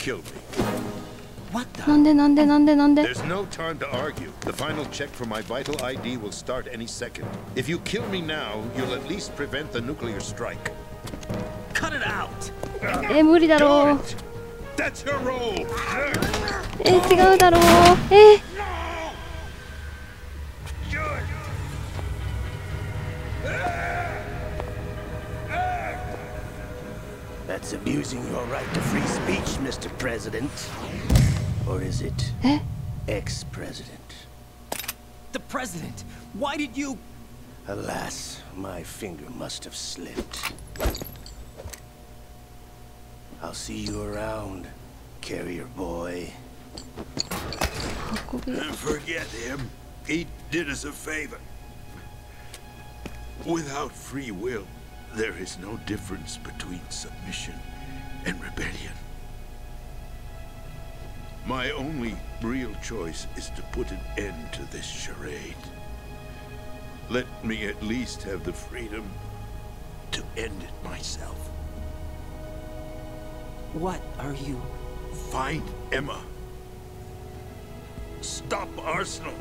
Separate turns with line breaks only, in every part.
kill me.
What the?
なんでなんでなんでなんで
There's no time to argue. The final check for my vital ID will start any second. If you kill me now, you'll at least prevent the nuclear strike.
Cut it out.
無理だろう。
That's your role.
違うだろう。
That's abusing your right to free speech, Mr. President. Or is it ex-president?
The president. Why did you?
Alas, my finger must have slipped. I'll see you around, carrier boy.
Forget him. He did us a favor. Without free will, there is no difference between submission and rebellion. My only real choice is to put an end to this charade. Let me at least have the freedom to end it myself.
What are you?
Find Emma. Stop Arsenal.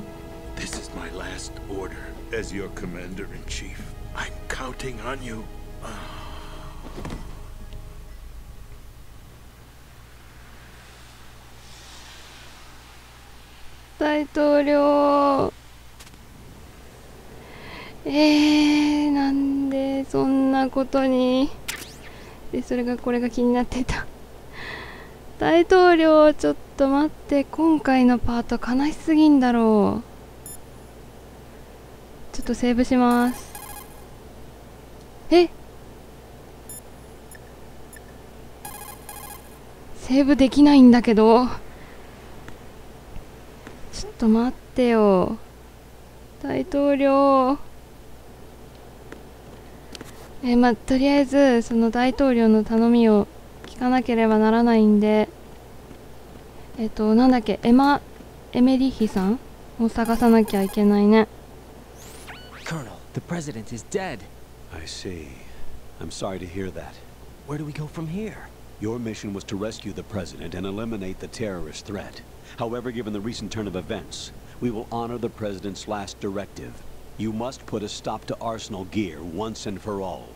This is my last order as your commander-in-chief. I'm counting on you.
大統領。なんでそんなことに。で、これが気になってた。大統領、ちょっと待って、今回のパート悲しすぎんだろう。ちょっとセーブします。セーブできないんだけど。ちょっと待ってよ。大統領。とりあえず、その大統領の頼みを聞かなければならないんで、なんだっけ、エメリヒさんを探さなきゃいけないね。
Colonel, the president is dead.
I see. I'm sorry to hear that.
Where do we go from here?
Your mission was to rescue the president and eliminate the terrorist threat. However, given the recent turn of events, we will honor the president's last directive. You must put a stop to Arsenal Gear once and for all.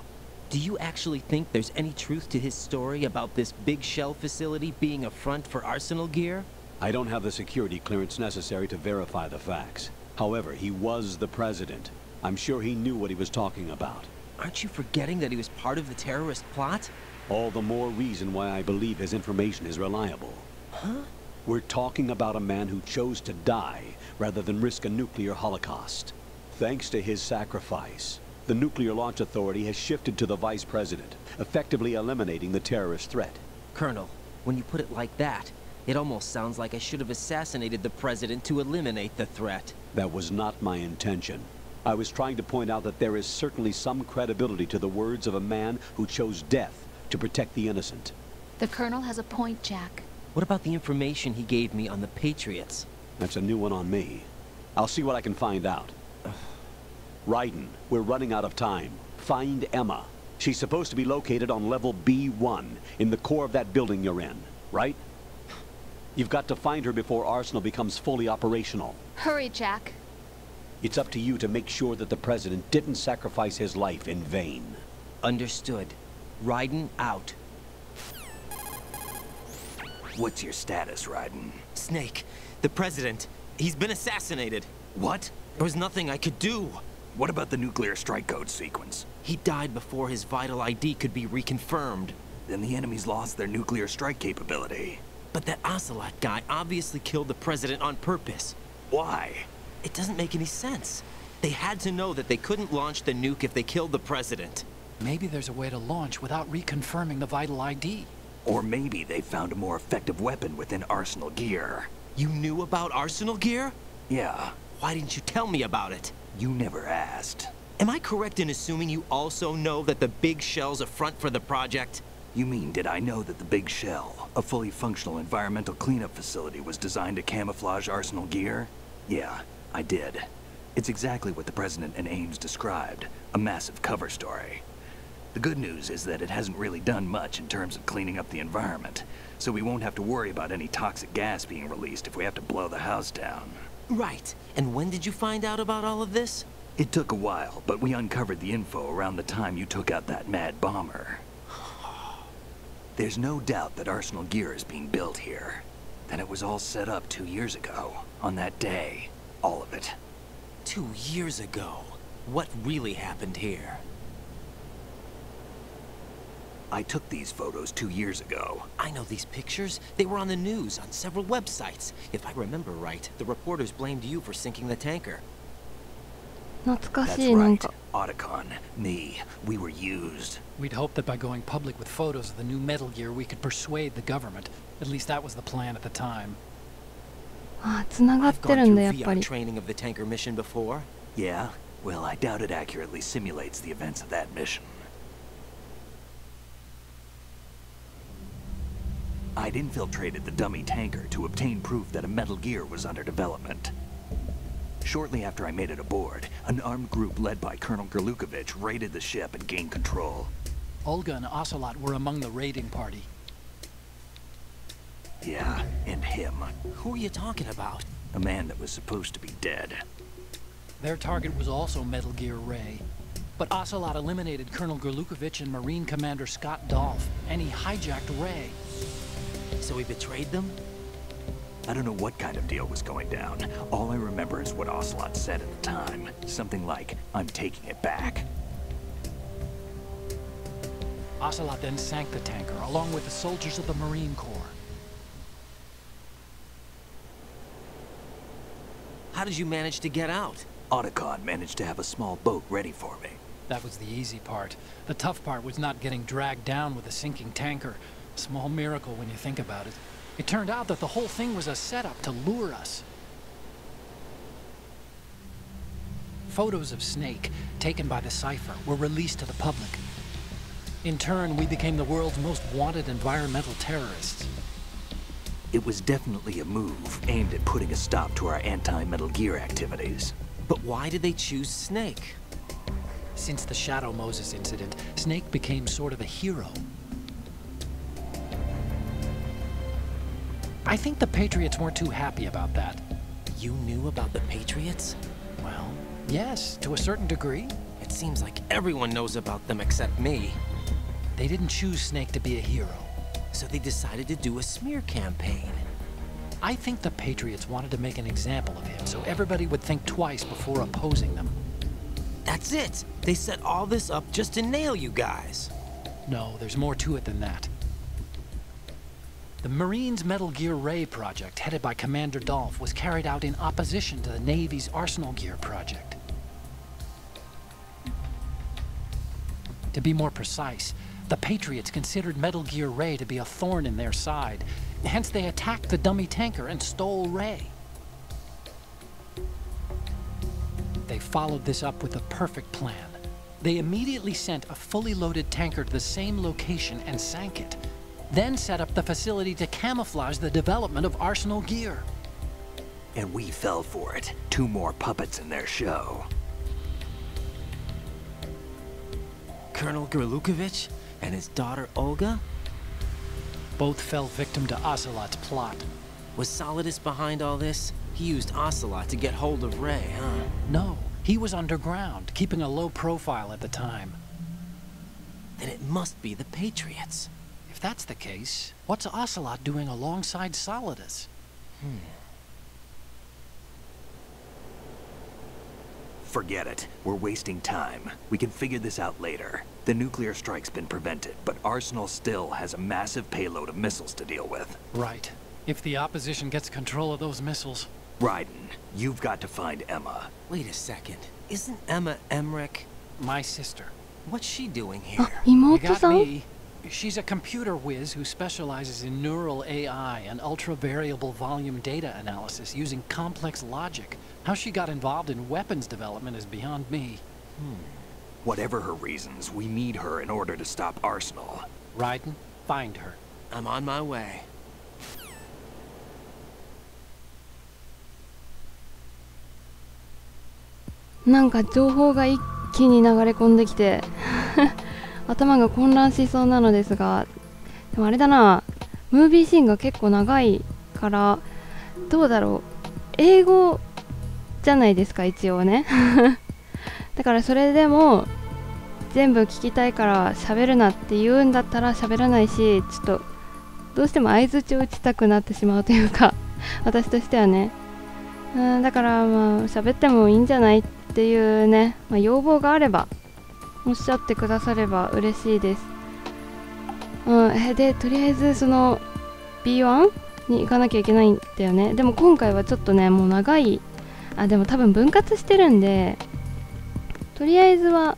Do you actually think there's any truth to his story about this big shell facility being a front for Arsenal Gear?
I don't have the security clearance necessary to verify the facts. However, he was the president. I'm sure he knew what he was talking about.
Aren't you forgetting that he was part of the terrorist plot?
All the more reason why I believe his information is reliable.
Huh?
We're talking about a man who chose to die rather than risk a nuclear holocaust. Thanks to his sacrifice, the Nuclear Launch Authority has shifted to the vice president, effectively eliminating the terrorist threat.
Colonel, when you put it like that, it almost sounds like I should have assassinated the president to eliminate the threat.
That was not my intention. I was trying to point out that there is certainly some credibility to the words of a man who chose death to protect the innocent.
The Colonel has a point, Jack.
What about the information he gave me on the Patriots?
That's a new one on me. I'll see what I can find out. Raiden, we're running out of time. Find Emma. She's supposed to be located on level B1, in the core of that building you're in, right? You've got to find her before Arsenal becomes fully operational.
Hurry, Jack.
It's up to you to make sure that the president didn't sacrifice his life in vain.
Understood. Raiden out.
What's your status, Raiden?
Snake, the president, he's been assassinated.
What?
There was nothing I could do.
What about the nuclear strike code sequence?
He died before his vital ID could be reconfirmed.
Then the enemy's lost their nuclear strike capability.
But that Ocelot guy obviously killed the president on purpose.
Why?
It doesn't make any sense. They had to know that they couldn't launch the nuke if they killed the president.
Maybe there's a way to launch without reconfirming the vital ID.
Or maybe they found a more effective weapon within Arsenal Gear.
You knew about Arsenal Gear?
Yeah.
Why didn't you tell me about it?
You never asked.
Am I correct in assuming you also know that the Big Shell's a front for the project?
You mean, did I know that the Big Shell, a fully functional environmental cleanup facility, was designed to camouflage Arsenal Gear? Yeah, I did. It's exactly what the President and Ames described, a massive cover story.
The good news is that it hasn't really done much in terms of cleaning up the environment, so we won't have to worry about any toxic gas being released if we have to blow the house down.
Right. And when did you find out about all of this?
It took a while, but we uncovered the info around the time you took out that mad bomber. There's no doubt that Arsenal gear is being built here. That it was all set up 2 years ago, on that day. All of it.
2 years ago? What really happened here?
I took these photos 2 years ago.
I know these pictures. They were on the news, on several websites. If I remember right, the reporters blamed you for sinking the tanker.
懐かし
That's
い、なん
right.
か。
Otacon, me, we were used.
We'd hoped that by going public with photos of the new Metal Gear, we could persuade the government. At least that was the plan at the time.
あ、繋がっ
I've
て
gone
るんだ、
through
やっぱ
VR
り。
training of the tanker mission before.
Yeah? Well, I doubt it accurately simulates the events of that mission. I'd infiltrated the dummy tanker to obtain proof that a Metal Gear was under development. Shortly after I made it aboard, an armed group led by Colonel Gerlukovich raided the ship and gained control.
Olga and Ocelot were among the raiding party.
Yeah, and him.
Who are you talking about?
A man that was supposed to be dead.
Their target was also Metal Gear Ray. But Ocelot eliminated Colonel Gerlukovich and Marine Commander Scott Dolph, and he hijacked Ray.
So he betrayed them?
I don't know what kind of deal was going down. All I remember is what Ocelot said at the time. Something like, I'm taking it back.
Ocelot then sank the tanker, along with the soldiers of the Marine Corps.
How did you manage to get out?
Otacon managed to have a small boat ready for me.
That was the easy part. The tough part was not getting dragged down with a sinking tanker. A small miracle when you think about it. It turned out that the whole thing was a setup to lure us. Photos of Snake, taken by the Cypher, were released to the public. In turn, we became the world's most wanted environmental terrorists.
It was definitely a move aimed at putting a stop to our anti-Metal Gear activities.
But why did they choose Snake?
Since the Shadow Moses incident, Snake became sort of a hero. I think the Patriots weren't too happy about that.
You knew about the Patriots?
Well, yes, to a certain degree.
It seems like everyone knows about them except me.
They didn't choose Snake to be a hero.
So they decided to do a smear campaign.
I think the Patriots wanted to make an example of him so everybody would think twice before opposing them.
That's it! They set all this up just to nail you guys.
No, there's more to it than that. The Marines' Metal Gear Ray project, headed by Commander Dolph, was carried out in opposition to the Navy's Arsenal Gear project. To be more precise, the Patriots considered Metal Gear Ray to be a thorn in their side. Hence, they attacked the dummy tanker and stole Ray. They followed this up with a perfect plan. They immediately sent a fully loaded tanker to the same location and sank it. Then set up the facility to camouflage the development of Arsenal Gear.
And we fell for it. 2 more puppets in their show.
Colonel Gerlukovich and his daughter Olga?
Both fell victim to Ocelot's plot.
Was Solidus behind all this? He used Ocelot to get hold of Ray, huh?
No, he was underground, keeping a low profile at the time.
Then it must be the Patriots.
If that's the case, what's Ocelot doing alongside Solidus?
Forget it. We're wasting time. We can figure this out later. The nuclear strike's been prevented, but Arsenal still has a massive payload of missiles to deal with.
Right. If the opposition gets control of those missiles...
Raiden, you've got to find Emma.
Wait a second. Isn't Emma Emmerich
My sister.
What's she doing
あ
here?、You
妹
got
さん
me. She's a computer whiz who specializes in neural AI and ultra-variable volume data analysis using complex logic. How she got involved in weapons development is beyond me.
Whatever her reasons, we need her in order to stop Arsenal.
Raiden, find her.
I'm on my way.
なんか情報が一気に流れ込んできて頭が混乱しそうなのですが、でもあれだな、ムービーシーンが結構長いからどうだろう、英語じゃないですか一応ねだからそれでも全部聞きたいから喋るなって言うんだったら喋らないし、ちょっとどうしても相槌を打ちたくなってしまうというか私としてはね、だからまあ喋ってもいいんじゃないっていうね、要望があればおっしゃってくだされば嬉しいです。でとりあえずその B1 に行かなきゃいけないんだよね。でも今回はちょっとねもう長い、でも多分分割してるんで、とりあえずは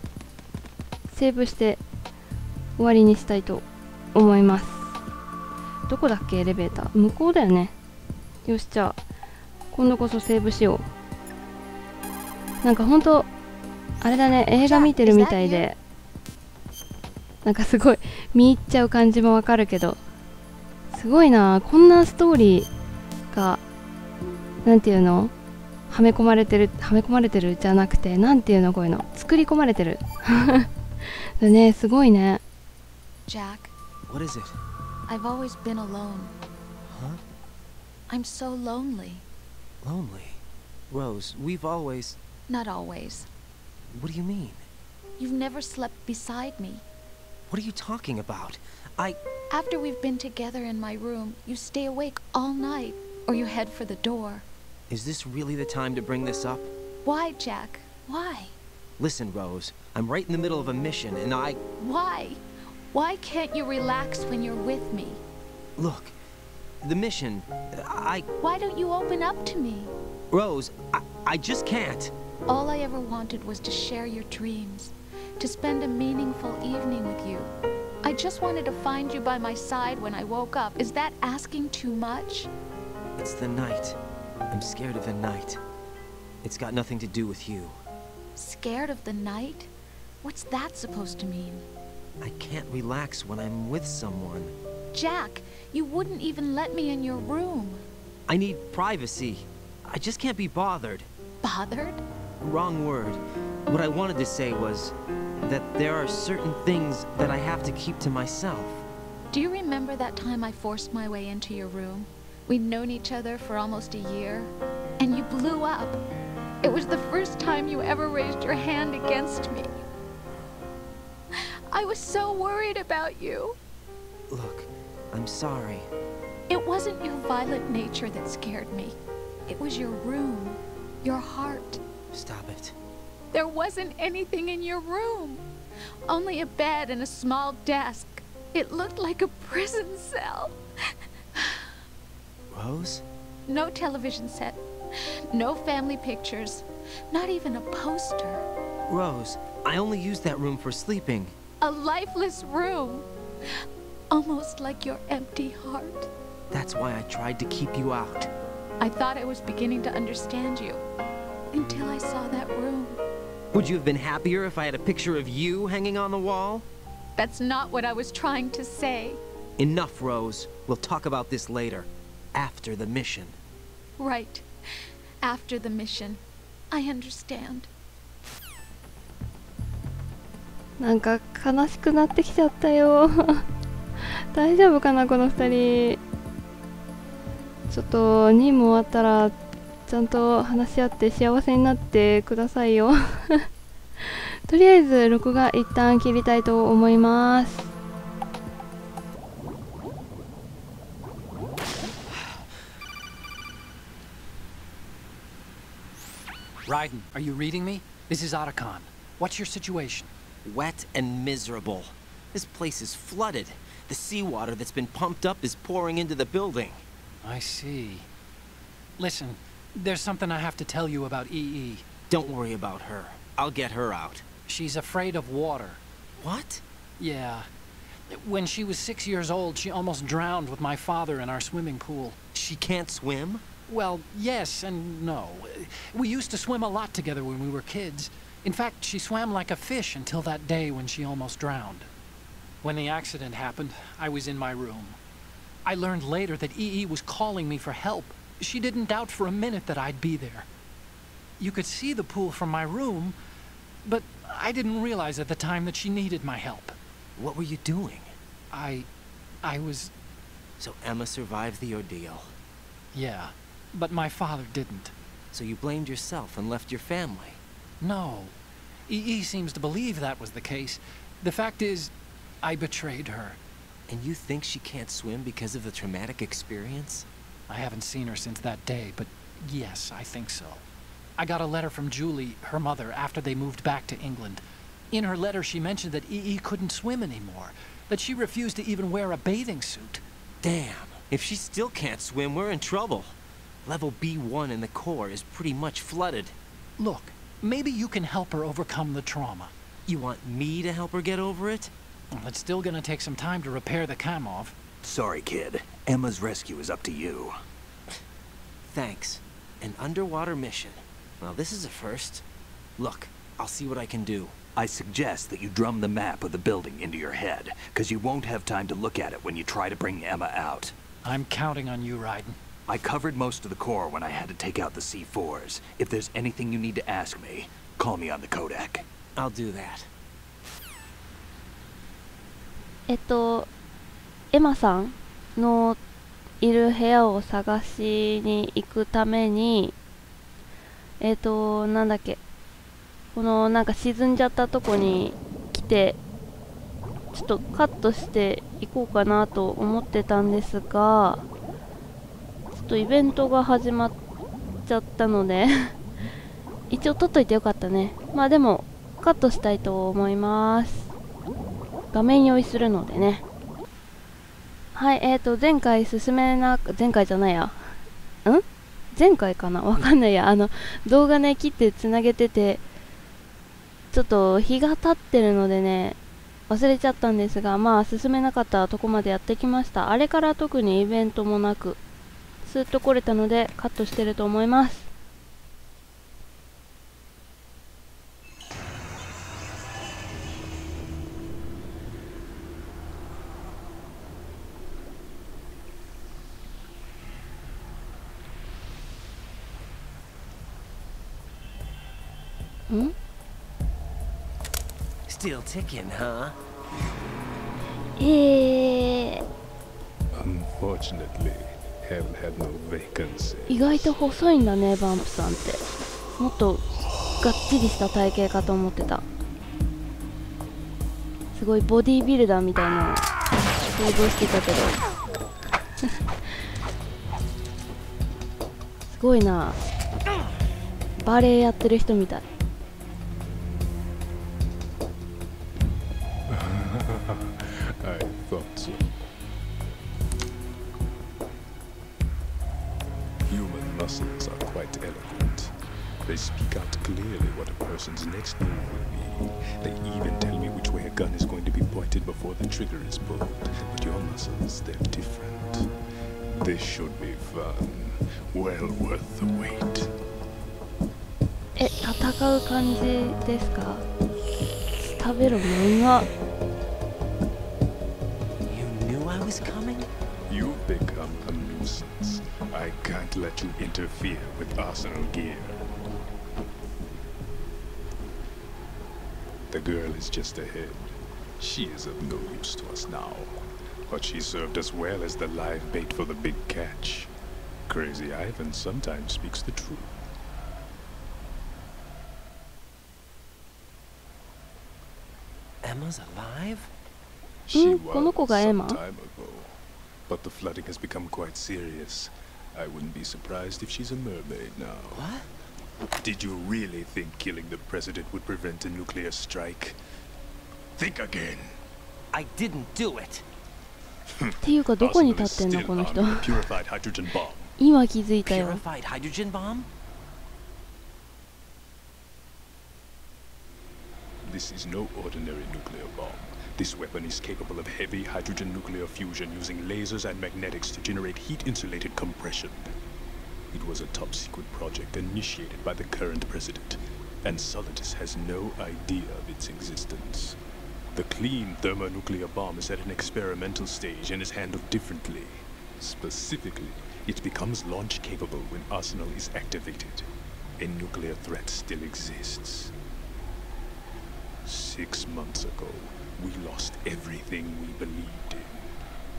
セーブして終わりにしたいと思います。どこだっけエレベーター、向こうだよね。よし、じゃあ今度こそセーブしよう。なんかほんとあれだね、映画見てるみたいで、なんかすごい見入っちゃう感じもわかるけど、すごいな、こんなストーリーがなんていうの、はめ込まれてるじゃなくて、なんていうの、こういうの作り込まれてるだね、すごいね。
Jack,
What is it?
I've always been alone.
Huh?
I'm so lonely.
Lonely? Rose, we've always...
Not always.
What do you mean?
You've never slept beside me.
What are you talking about?
After we've been together in my room, you stay awake all night, or you head for the door.
Is this really the time to bring this up?
Why, Jack? Why?
Listen, Rose, I'm right in the middle of a mission, and
Why? Why can't you relax when you're with me?
Look, the mission,
Why don't you open up to me?
Rose, I just can't.
All I ever wanted was to share your dreams, to spend a meaningful evening with you. I just wanted to find you by my side when I woke up. Is that asking too much?
It's the night. I'm scared of the night. It's got nothing to do with you.
Scared of the night? What's that supposed to mean?
I can't relax when I'm with someone.
Jack, you wouldn't even let me in your room.
I need privacy. I just can't be bothered.
Bothered?
Wrong word. What I wanted to say was that there are certain things that I have to keep to myself.
Do you remember that time I forced my way into your room? We'd known each other for almost a year, and you blew up. It was the first time you ever raised your hand against me. I was so worried about you.
Look, I'm sorry.
It wasn't your violent nature that scared me. It was your room, your heart.
Stop it.
There wasn't anything in your room. Only a bed and a small desk. It looked like a prison cell.
Rose?
No television set. No family pictures. Not even a poster.
Rose, I only use that room for sleeping.
A lifeless room. Almost like your empty heart.
That's why I tried to keep you out.
I thought I was beginning to understand you. Until I saw that room.
Would you have been happier if I had a picture of you hanging on the wall?
That's not what I was trying to say.
Enough, Rose. We'll talk about this later. After the mission.
Right. After the mission. I understand.
なんか悲しくなってきちゃったよ大丈夫かなこの2人。ちょっと任務終わったらちゃんと話し合って幸せになってくださいよとりあえず録画一旦切りたいと思います。
Raiden, are you reading me? This is Otacon. What's your situation?
Wet and miserable. This place is flooded. The seawater that's been pumped up is pouring into the building.
I see. Listen, there's something I have to tell you about EE.
Don't worry about her. I'll get her out.
She's afraid of water.
What?
Yeah. When she was 6 years old, she almost drowned with my father in our swimming pool.
She can't swim?
Well, yes and no. We used to swim a lot together when we were kids. In fact, she swam like a fish until that day when she almost drowned. When the accident happened, I was in my room. I learned later that EE was calling me for help. She didn't doubt for a minute that I'd be there. You could see the pool from my room, but I didn't realize at the time that she needed my help.
What were you doing?
I was...
So Emma survived the ordeal.
Yeah, but my father didn't.
So you blamed yourself and left your family?
No. He seems to believe that was the case. The fact is, I betrayed her.
And you think she can't swim because of the traumatic experience?
I haven't seen her since that day, but yes, I think so. I got a letter from Julie, her mother, after they moved back to England. In her letter, she mentioned that E.E. couldn't swim anymore, that she refused to even wear a bathing suit.
Damn. If she still can't swim, we're in trouble. Level B1 in the core is pretty much flooded.
Look, maybe you can help her overcome the trauma.
You want me to help her get over it?
Well, it's still gonna take some time to repair the Kamov.
Sorry, kid. Emma's rescue is up to you.
Thanks. An underwater mission. Well, this is a first. Look, I'll see what I can do.
I suggest that you drum the map of the building into your head, because you won't have time to look at it when you try to bring Emma out.
I'm counting on you, Raiden.
I covered most of the core when I had to take out the C4s. If there's anything you need to ask me, call me on the codec.
I'll do that.
エマさんのいる部屋を探しに行くために、なんだっけ、このなんか沈んじゃったとこに来て、ちょっとカットしていこうかなと思ってたんですが、ちょっとイベントが始まっちゃったので一応撮っといてよかったね。まあでもカットしたいと思います。画面用意するのでね。はい、前回前回じゃないや。前回かなわかんないや。動画ね、切ってつなげてて、ちょっと日が経ってるのでね、忘れちゃったんですが、まあ、進めなかったとこまでやってきました。あれから特にイベントもなく、スーッと来れたので、カットしてると思います。
Still ticking, huh?
Unfortunately, haven't had no vacancy.
意外と細いんだね、バンプさんって。もっとがっちりした体型かと思ってた。すごいボディービルダーみたいなのを想像してたけどすごいな。バレエやってる人みたい。
I thought so. Human muscles are quite eloquent. They speak out clearly what a person's next move will be. They even tell me which way a gun is going to be pointed before the trigger is pulled. But your muscles, they're different. This should be fun. Well worth the wait.
戦う感じですか？食べるものが。
You've become a nuisance. I can't let you interfere with Arsenal gear. The girl is just ahead. She is of no use to us now. But she served us well as the live bait for the big catch. Crazy Ivan sometimes speaks the truth.
Emma's alive?
She was some time ago. But the flooding has become quite serious. I wouldn't be surprised if she's a mermaid now.
What?
Did you really think killing the president would prevent a nuclear strike? Think again.
I didn't do it.
っていうかどこに立ってんのこの人。
Purified hydrogen bomb.
今気づいたよ。
Purified hydrogen bomb?
This is no ordinary nuclear bomb. This weapon is capable of heavy hydrogen nuclear fusion using lasers and magnetics to generate heat-insulated compression. It was a top-secret project initiated by the current president, and Solidus has no idea of its existence. The clean thermonuclear bomb is at an experimental stage and is handled differently. Specifically, it becomes launch-capable when Arsenal is activated. A nuclear threat still exists. 6 months ago, We lost everything we believed in.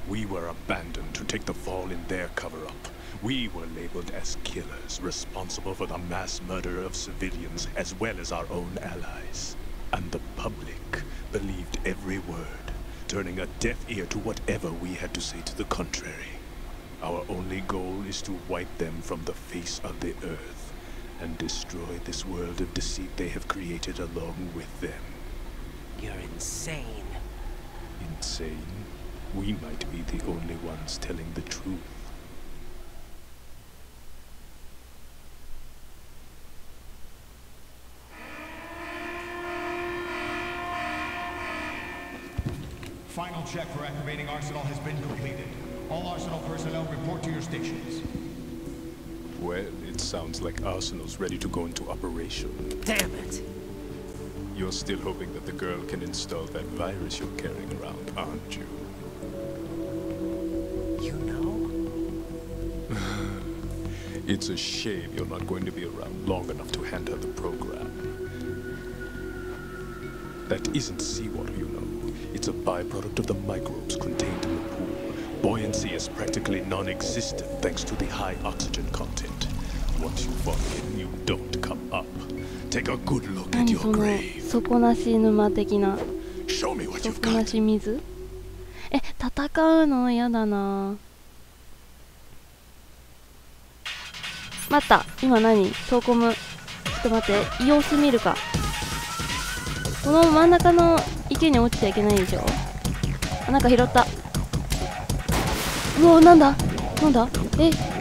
We were abandoned to take the fall in their cover-up. We were labeled as killers, responsible for the mass murder of civilians as well as our own allies. And the public believed every word, turning a deaf ear to whatever we had to say to the contrary. Our only goal is to wipe them from the face of the earth and destroy this world of deceit they have created along with them.
You're insane.
Insane? We might be the only ones telling the truth.
Final check for activating Arsenal has been completed. All Arsenal personnel report to your stations.
Well, it sounds like Arsenal's ready to go into operation.
Damn it!
You're still hoping that the girl can install that virus you're carrying around, aren't you?
You know?
It's a shame you're not going to be around long enough to hand her the program. That isn't seawater, you know. It's a byproduct of the microbes contained in the pool. Buoyancy is practically non-existent thanks to the high oxygen content. Once you fall in, you don't come up. Take a good look at your grave.
底なし沼的な。
Show me what you've
底な
got.
し水？戦うの嫌だな。待った。今何？ソーコム。ちょっと待って。様子見るか。この真ん中の池に落ちちゃいけないでしょ。あ、なんか拾った。うわ、なんだなんだ。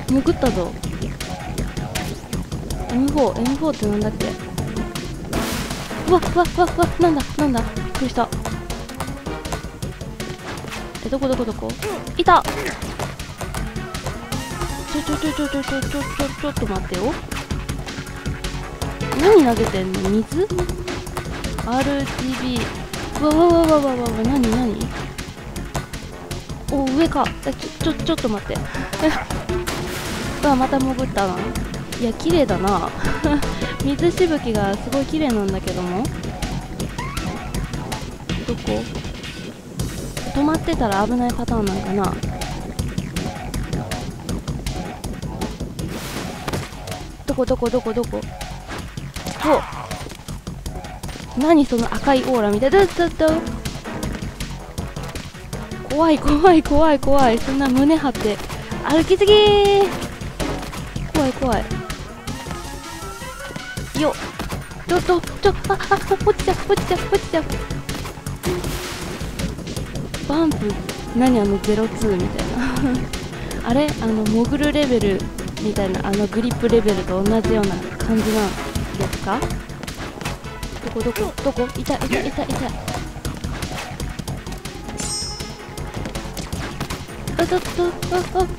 潜ったぞ。M4 ってなんだっけ。うわなんだどうした。どこいた。ちょっと待ってよ。何投げてんの？水？ RGB。わ、何お、上か。ちょっと待って。うわ、また潜ったな。いや、綺麗だな。水しぶきがすごい綺麗なんだけども。どこ？止まってたら危ないパターンなんかな。どこ？何その赤いオーラみたいな。怖い。そんな胸張って歩きすぎー。怖い。よっ。落ちちゃう。バンプ、何02みたいな。あれ潜るレベルみたいな、グリップレベルと同じような感じなんですか？どこ？痛い。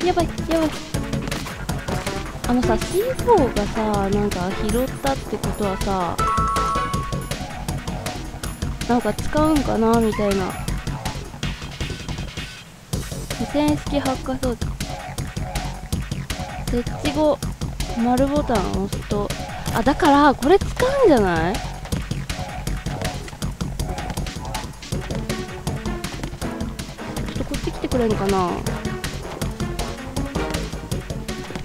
やばい。さ、C4 がさ、なんか拾ったってことはさ、なんか使うんかなみたいな。無線式発火装置。設置後、丸ボタンを押すと、だからこれ使うんじゃない？ちょっとこっち来てくれるかな。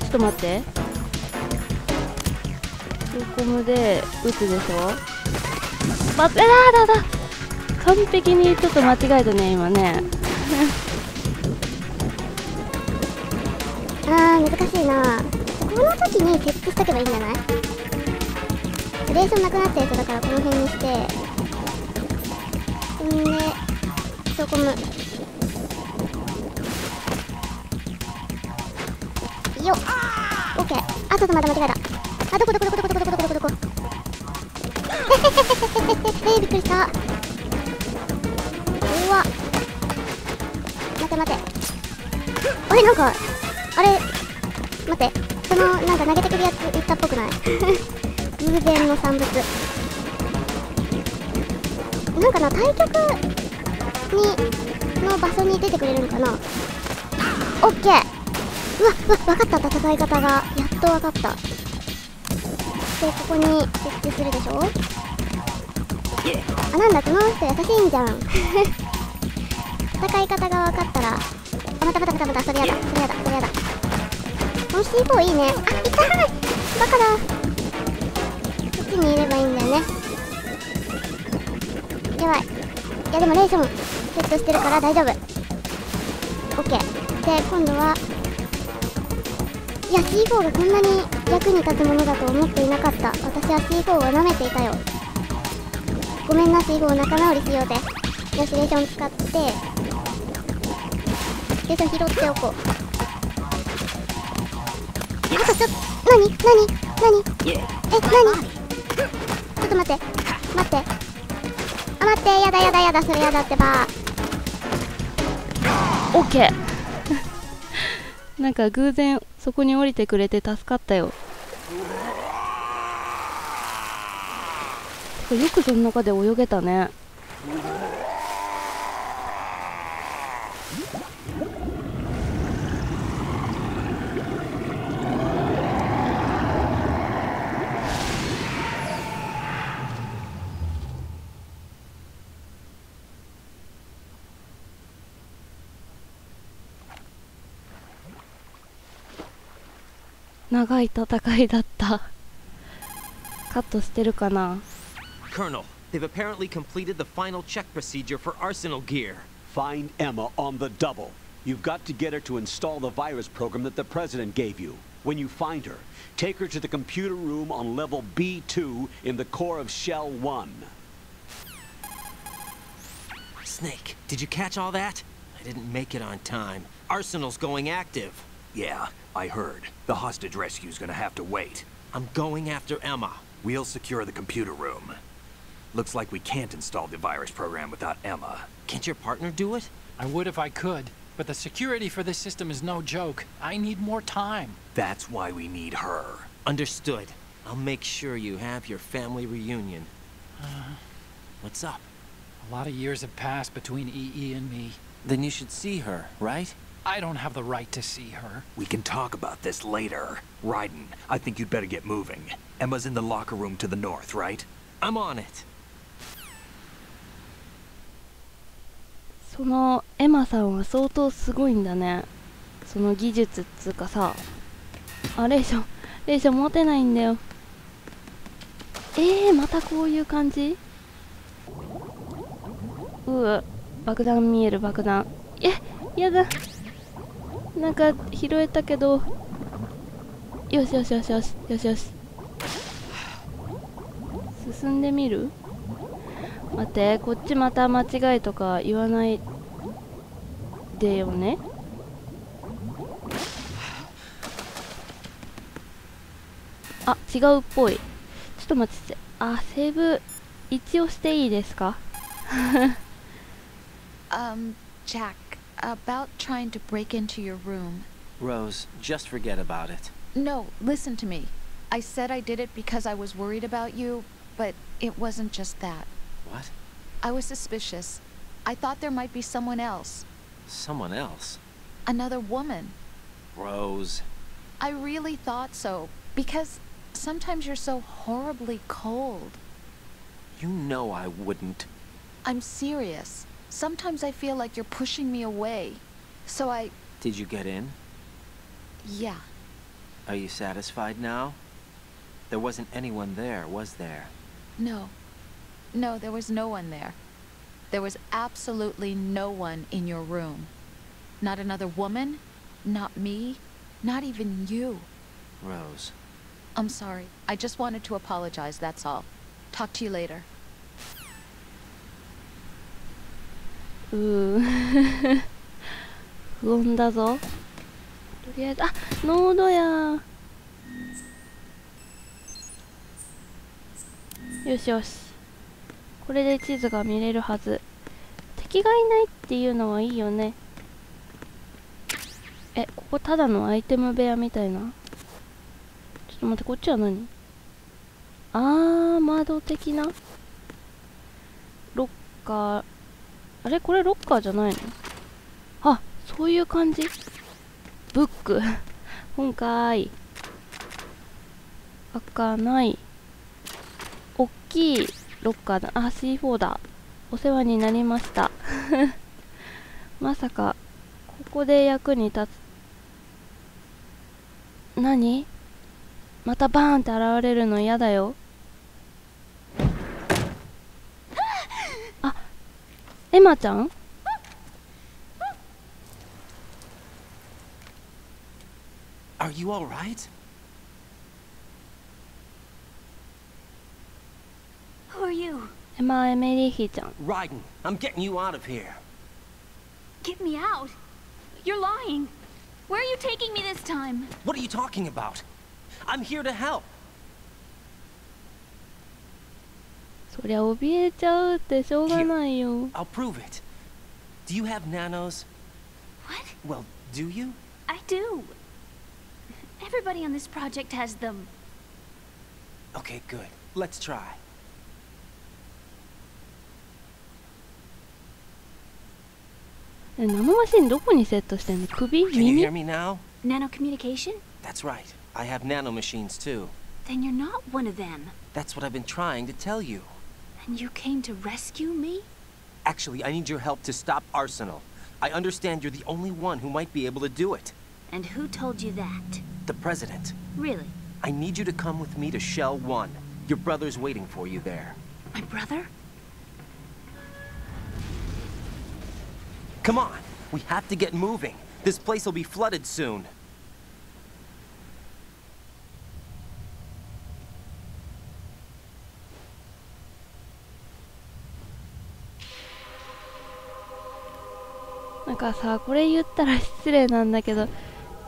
ちょっと待って。ソーコムで撃つでしょ。だ完璧にちょっと間違えたね今ね。
難しいな。この時に設置しとけばいいんじゃない？レーションなくなったやつだからこの辺にして、でソーコムよっ。オッケー。ちょっとまた間違えた。どこびっくりした。うわ、待て。あれ、なんかあれ、待って、そのなんか投げてくるやつ言ったっぽくない？偶然の産物なんかな。対局の場所に出てくれるのかな。オッケー。わかった。戦い方がやっとわかった。で、ここに設置するでしょ。あ、なんだこの人優しいんじゃん戦い方が分かったら、あ、またそれやだ、それやだ。この C4 いいね。あ、痛い、バカだ。こっちにいればいいんだよね。やばい。いやでもレーションセットしてるから大丈夫。 OK で、今度は、いや C4 がこんなに役に立つものだと思っていなかった。私は C4 を舐めていたよ。ごめんな、 C4 仲直りしようぜ。よし、レーション使って、レーション拾っておこう。あとちょっと、何ちょっと待って、あ、待って、やだ、それやだってば。
オッケーなんか偶然そこに降りてくれて助かったよ。よくその中で泳げたね。長い戦いだった。カットしてるかな。
Colonel, they've apparently completed the final check procedure for arsenal gear.
Find Emma on the double. You've got to get her to install the virus program that the President gave you. When you find her, take her to the computer room on level B2 in the core of Shell 1.
Snake, did you catch all that? I didn't make it on time. Arsenal's going active.
Yeah, I heard. The hostage rescue's gonna have to wait.
I'm going after Emma.
We'll secure the computer room. Looks like we can't install the virus program without Emma.
Can't your partner do it?
I would if I could, but the security for this system is no joke. I need more time.
That's why we need her.
Understood. I'll make sure you have your family reunion. What's up?
A lot of years have passed between EE and me.
Then you should see her, right?
I don't have the right to see her.
We can talk about this later. Raiden, I think you'd better get moving. Emma's in the locker room to the north, right?
I'm on it.
そのエマさんは相当すごいんだね。その技術っつうかさ。あ、レーション持てないんだよ。またこういう感じ。爆弾見える、爆弾。やだ。なんか拾えたけど。よし。進んでみる？待って、こっちまた間違いとか言わないでよね。あ、違うっぽい。ちょっと待って。あ、セーブ一応していいですか？
Jack, about trying to break into your room.
Rose, just forget about it.
No, listen to me. I said I did it because I was worried about you, but it wasn't just that.
What?
I was suspicious. I thought there might be someone else.
Someone else?
Another woman.
Rose.
I really thought so, because sometimes you're so horribly cold.
You know I wouldn't.
I'm serious. Sometimes I feel like you're pushing me away. So I...
Did you get in?
Yeah.
Are you satisfied now? There wasn't anyone there, was there?
No. No, there was no one there. There was absolutely no one in your room. Not another woman, not me, not even you.
Rose.
I'm sorry. I just wanted to apologize, that's all. Talk to you later.
不穏だぞ。とりあえず、あ、ノードや。よし。これで地図が見れるはず。敵がいないっていうのはいいよね。ここただのアイテム部屋みたいな。ちょっと待って、こっちは何？窓的なロッカー。あれこれロッカーじゃないの？あ、そういう感じ？ブック。本かーい。開かない。おっきいロッカーだ。あ、C4 だ。お世話になりました。まさかここで役に立つ。何？またバーンって現れるの嫌だよ。あ、エマちゃん
？Are you all right?
Who are you?
エメリーヒーちゃん。
Raiden, I'm getting you out of here.
Get me out. You're lying. Where are you taking me this time?
What are you talking about? I'm here to help.
そりゃ怯えちゃうってしょうがないよ。
I'll prove it. Do you have nanos?
What?
Well, do you?
I do. Everybody on this project has them.
Okay, good. Let's try.
ナノマシンどこにセットしてんの？首？
Can you
耳？
hear me now?
Nanocommunication?
That's right. I have nanomachines too.
Then you're not one of them.
That's what I've been trying to tell you.
And you came to rescue me?
Actually, I need your help to stop Arsenal. I understand you're the only one who might be able to do it.
And who told you that?
The President.
Really?
I need you to come with me to Shell 1. Your brother's waiting for you there.
My brother?
Come on! We have to get moving. This place will be flooded soon.
なんかさ、これ言ったら失礼なんだけど、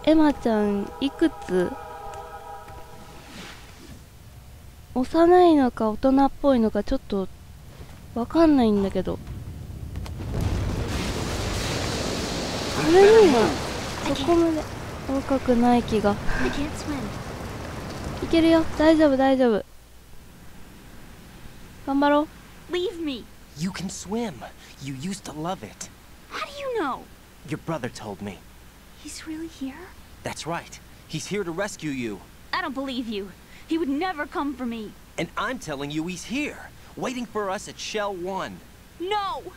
エマちゃんいくつ？幼いのか大人っぽいのかちょっとわかんないんだけど。それにはそこまで若くない気が。いけるよ、大丈夫大丈夫。頑張ろう。
Leave me.
You can swim. You used to love it.
How do you know?
Your brother told me.
He's really here?
That's right. He's here to rescue you.
I don't believe you. He would never come for me.
And I'm telling you he's here, waiting for us at Shell 1.
No!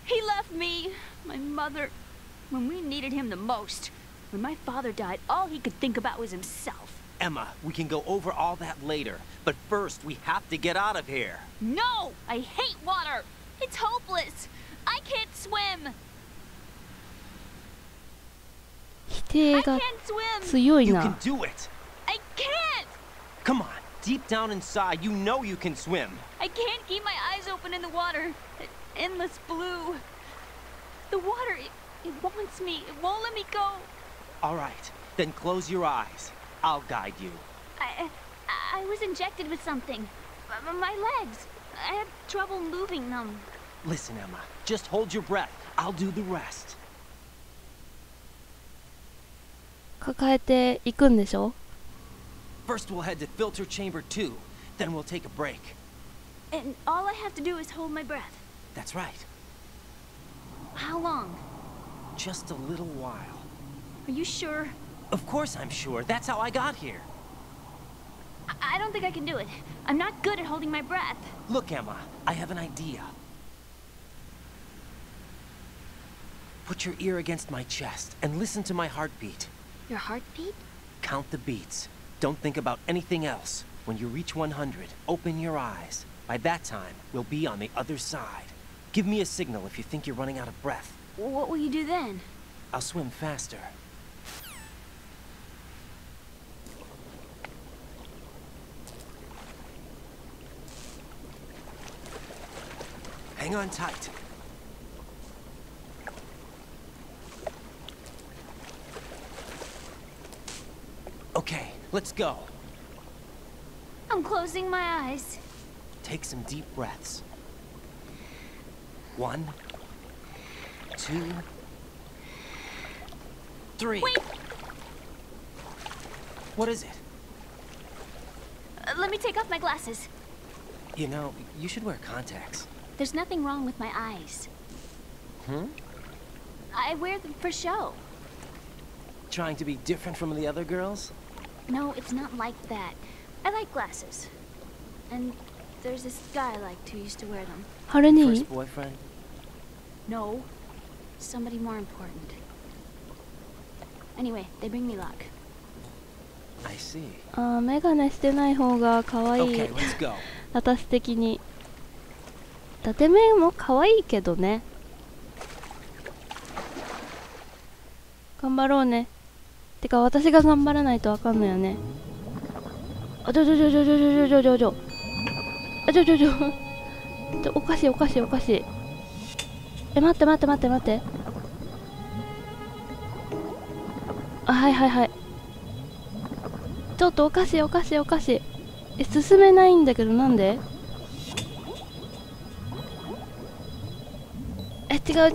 He left me, my mother, when we needed him the most. When my father died, all he could think about was himself.
Emma, we can go over all that later. But first, we have to get out of here.
No! I hate water! It's hopeless! I can't swim!
否定
I
が
can't swim!
強い
You
な。
can do it.
I can't!
Come on, deep down inside, you know you can swim.
I can't keep my eyes open in the water. That endless blue. The water, it wants me. It won't let me go.
All right, then close your eyes. I'll guide you.
I was injected with something. My legs. I had trouble moving them.
Listen, Emma, just hold your breath. I'll do the rest.
抱えていくんでしょ？
First, we'll head to filter chamber 2. Then we'll take a break.
And all I have to do is hold my breath.
That's right.
How long?
Just a little while.
Are you sure?
Of course I'm sure. That's how I got here.
I don't think I can do it. I'm not good at holding my breath.
Look, Emma, I have an idea. Put your ear against my chest and listen to my heartbeat.
Your heartbeat?
Count the beats. Don't think about anything else. When you reach 100, open your eyes. By that time, we'll be on the other side. Give me a signal if you think you're running out of breath.
What will you do then?
I'll swim faster. Hang on tight. Okay, let's go.
I'm closing my eyes.
Take some deep breaths. 1, 2, 3.
Wait!
What is it?
Let me take off my glasses.
You know, you should wear contacts.
There's nothing wrong with my eyes.
Hmm?
I wear them for show.
Trying to be different from the other girls?
No, it's not like that. I like glasses. And There's this guy I liked who used to wear them.
ハルニ
First
ー
boyfriend?
No, somebody more important. Anyway, they bring me luck.
I see.
あー、メガネしてない方が可愛い
Okay, let's go.
私的に。伊達目も可愛いけどね。頑張ろうね。てか私が頑張らないとわかんないよね。あ、ちょ。あ、ちょ、おかしい。え、待って。あ、はい。ちょっとおかしい。え、進めないんだけど、なんで？え、違う。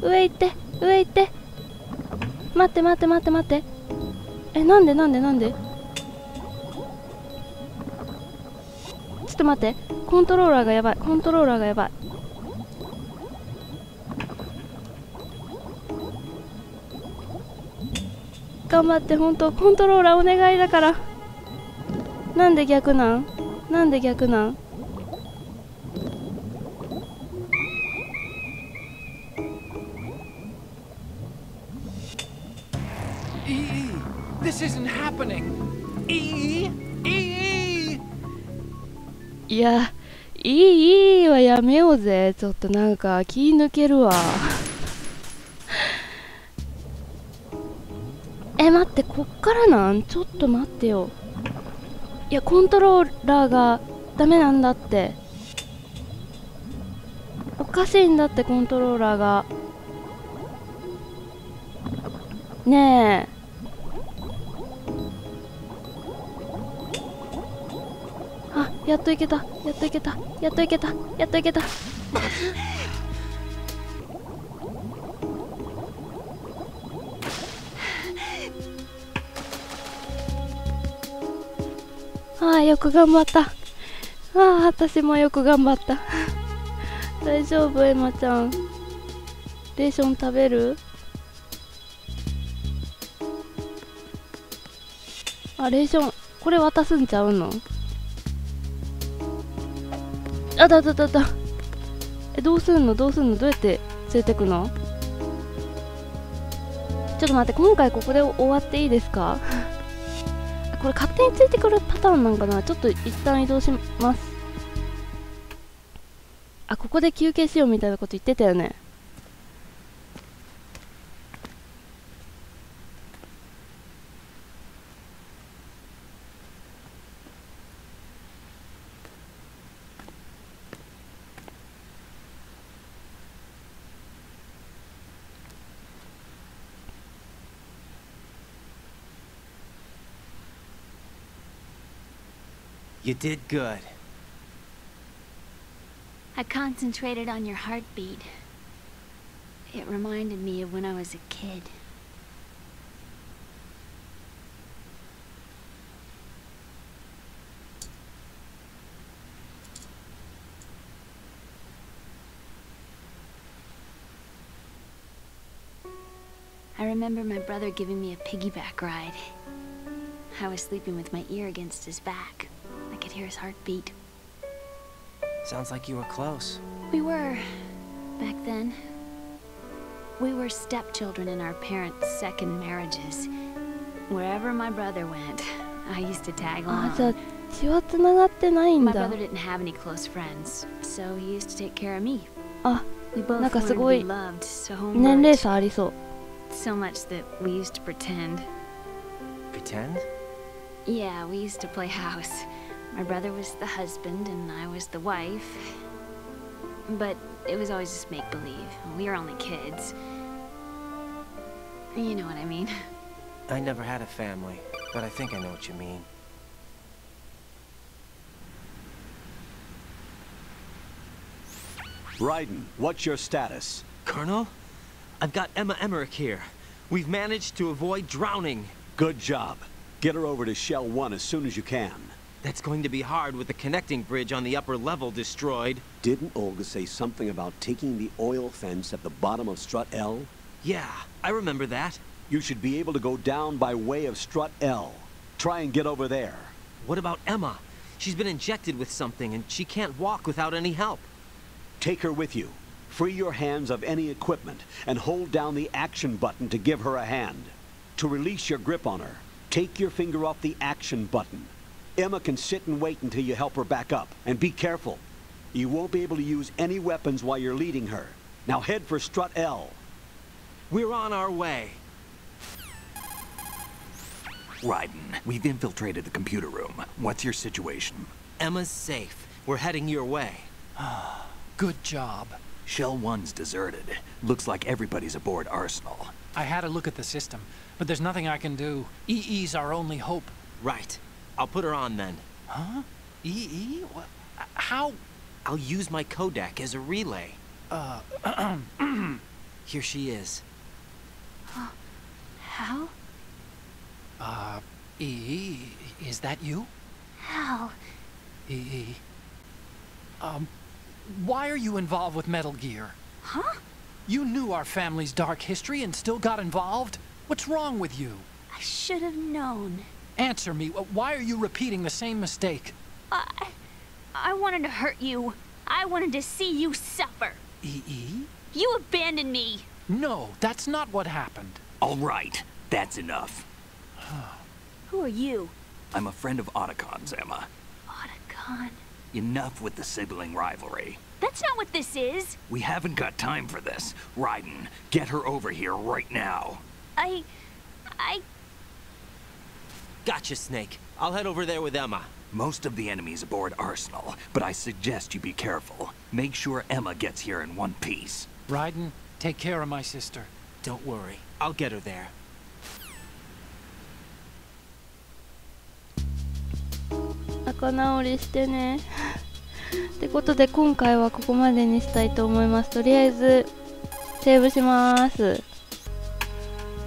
上行って。待って。え、なんで？ちょっと待って。コントローラーがやばい。頑張って、ほんと。コントローラーお願いだから。なんで逆なん？This
isn't happening. E.
いや、いいはやめようぜ。ちょっとなんか気抜けるわ。え、待って、こっからなん？ちょっと待ってよ。いや、コントローラーがダメなんだって。おかしいんだって、コントローラーが。ねえ。あ、やっといけた。ああ、よく頑張った。ああ、私もよく頑張った。大丈夫、エマちゃん。レーション食べる？あ、レーション、これ渡すんちゃうの？あ、だ。え、どうすんの？どうやって連れてくの？ちょっと待って、今回ここで終わっていいですか？これ勝手についてくるパターンなんかな。ちょっと一旦移動します。あ、ここで休憩しようみたいなこと言ってたよね。
You did good.
I concentrated on your heartbeat. It reminded me of when I was a kid. I remember my brother giving me a piggyback ride. I was sleeping with my ear against his back. I could hear his heartbeat.
Sounds like you were close.
We were, back then. We were stepchildren in our parents' second marriages. Wherever my brother went, I used to tag
あ、じゃあ
along.
血はつながってないん
My
だ。
brother didn't have any close friends, so he used to take care of me.
あ、
We both
なんか
learned
す
to
ご
be
い
loved so
年齢
much.
差ありそう。
So much that we used to pretend.
Pretend?
Yeah, we used to play house. My brother was the husband and I was the wife. But it was always just make-believe. We were only kids. You know what I mean.
I never had a family, but I think I know what you mean.
Raiden, what's your status?
Colonel? I've got Emma Emmerich here. We've managed to avoid drowning.
Good job. Get her over to Shell 1 as soon as you can.
That's going to be hard with the connecting bridge on the upper level destroyed.
Didn't Olga say something about taking the oil fence at the bottom of Strut L?
Yeah, I remember that.
You should be able to go down by way of Strut L. Try and get over there.
What about Emma? She's been injected with something, and she can't walk without any help.
Take her with you. Free your hands of any equipment, and hold down the action button to give her a hand. To release your grip on her, take your finger off the action button. Emma can sit and wait until you help her back up. And be careful. You won't be able to use any weapons while you're leading her. Now head for strut L.
We're on our way.
Raiden, we've infiltrated the computer room. What's your situation?
Emma's safe. We're heading your way.
Good job.
Shell 1's deserted. Looks like everybody's aboard Arsenal.
I had a look at the system, but there's nothing I can do. EE's our only hope.
Right. I'll put her on then.
Huh? EE? What? How?
I'll use my Kodak as a relay. Here she is.
How?
EE, is that you?
How?
EE. Why are you involved with Metal Gear?
Huh?
You knew our family's dark history and still got involved? What's wrong with you?
I should have known.
Answer me. Why are you repeating the same mistake?
I wanted to hurt you. I wanted to see you suffer.
EE?
You abandoned me.
No, that's not what happened.
All right, that's enough.
Who are you?
I'm a friend of Otacon's, Emma.
Otacon?
Enough with the sibling rivalry.
That's not what this is.
We haven't got time for this. Raiden, get her over here right now.
I...
Gotcha, Snake. I'll head over there with Emma.
Most of the enemies aboard Arsenal, but I suggest you be careful. Make sure Emma gets here in one piece.
Raiden, take care of my sister.
Don't worry. I'll get her there.
仲直りしてね。ってことで今回はここまでにしたいと思います。とりあえずセーブします。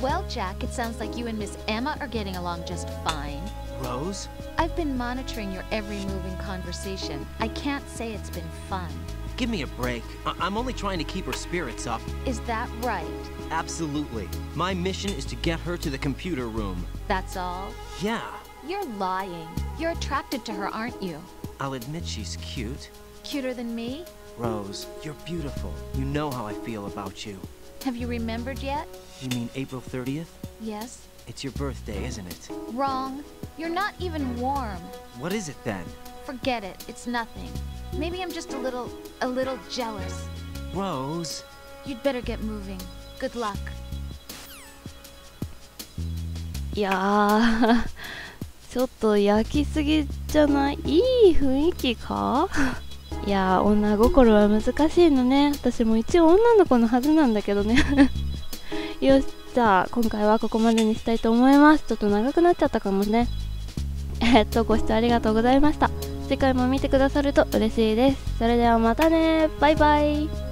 Well, Jack, it sounds like you and Miss Emma are getting along just fine.
Rose?
I've been monitoring your every move and conversation. I can't say it's been fun.
Give me a break. I'm only trying to keep her spirits up.
Is that right?
Absolutely. My mission is to get her to the computer room.
That's all?
Yeah.
You're lying. You're attracted to her, aren't you?
I'll admit she's cute.
Cuter than me?
Rose, you're beautiful. You know how I feel about you.
Have you remembered yet?
You mean April 30th?
Yes.
It's your birthday, isn't it?
Wrong. You're not even warm.
What is it then?
Forget it. It's nothing. Maybe I'm just a little jealous.
Rose.
You'd better get moving. Good luck.
いやーちょっと焼きすぎじゃない？いい雰囲気か？いやー女心は難しいのね。私も一応女の子のはずなんだけどねよし、じゃあ今回はここまでにしたいと思います。ちょっと長くなっちゃったかもね。ご視聴ありがとうございました。次回も見てくださると嬉しいです。それではまたね。バイバイ。